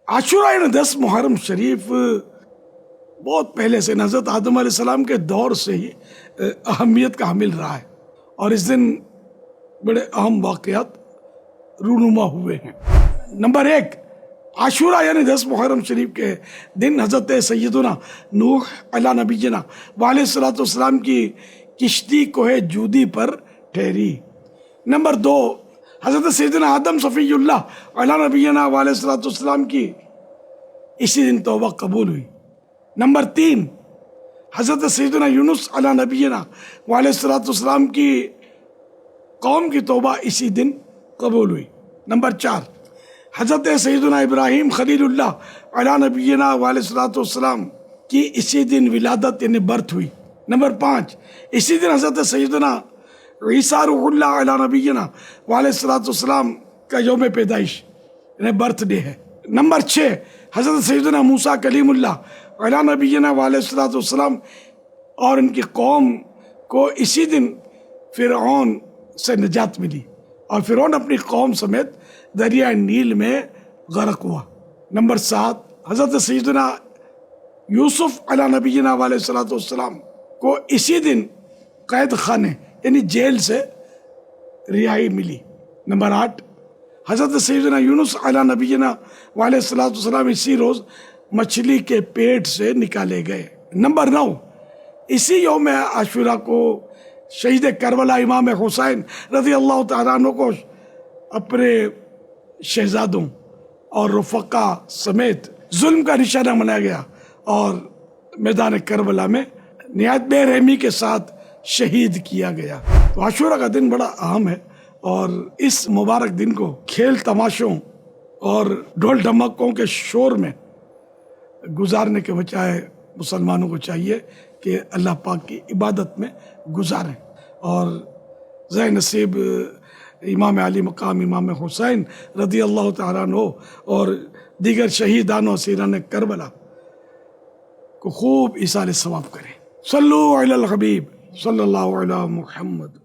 عاشورہ یعنی 10 محرم شریف بہت پہلے سے حضرت آدم علیہ السلام کے دور سے ہی اہمیت کا حامل رہا ہے، اور اس دن بڑے اہم واقعات رونما ہوئے ہیں۔ نمبر 1، عاشورہ یعنی 10 محرم شریف کے دن حضرت سیدنا نوح علیہ نبینا وعلیہ السلام کی کشتی کوہ جودی پر ٹھہری۔ نمبر 2، حضرت سیدنا آدم صفی اللہ علیہ نبینا وعلیہ السلام کی اسی دن توبہ قبول ہوئی۔ نمبر 3، حضرت سیدنا یونس علیہ نبینا وعلیہ السلام کی قوم کی توبہ اسی دن قبول ہوئی۔ نمبر 4، حضرت سیدنا ابراہیم خلیل اللہ علیہ نبینا وعلیہ السلام کی اسی دن ولادت یعنی برتھ ہوئی۔ نمبر 5، اسی دن حضرت سیدنا عیسیٰ روح اللہ علیہ نبینا وعلیہ السلام کا یوم پیدائش یعنی برتھ ڈے ہے۔ نمبر 6، حضرت سیدنا موسیٰ کلیم اللہ علیہ نبینا وعلیہ السلام اور ان کی قوم کو اسی دن فرعون سے نجات ملی، اور فرعون اپنی قوم سمیت دریائے نیل میں غرق ہوا۔ نمبر 7، حضرت سیدنا یوسف علیہ نبینا وعلیہ السلام کو اسی دن قید خانے یعنی جیل سے رہائی ملی۔ نمبر 8، حضرت سیدنا یونس علیہ نبینا وعلیہ السلام اسی روز مچھلی کے پیٹ سے نکالے گئے۔ نمبر 9، اسی یوم عاشورہ کو شہید کربلا امام حسین رضی اللہ تعالیٰ عنہ کو اپنے شہزادوں اور رفقا سمیت ظلم کا نشانہ بنایا گیا اور میدان کربلا میں نہایت بے رحمی کے ساتھ شہید کیا گیا۔ تو عاشورہ کا دن بڑا اہم ہے، اور اس مبارک دن کو کھیل تماشوں اور ڈھول ڈھمکوں کے شور میں گزارنے کے بجائے مسلمانوں کو چاہیے کہ اللہ پاک کی عبادت میں گزاریں، اور ذہ نصیب امام علی مقام امام حسین رضی اللہ تعالیٰ عنہ اور دیگر شہیدان و اسیران کربلا کو خوب ایصال ثواب کریں۔ صلو علی الحبیب صلی اللہ علی محمد۔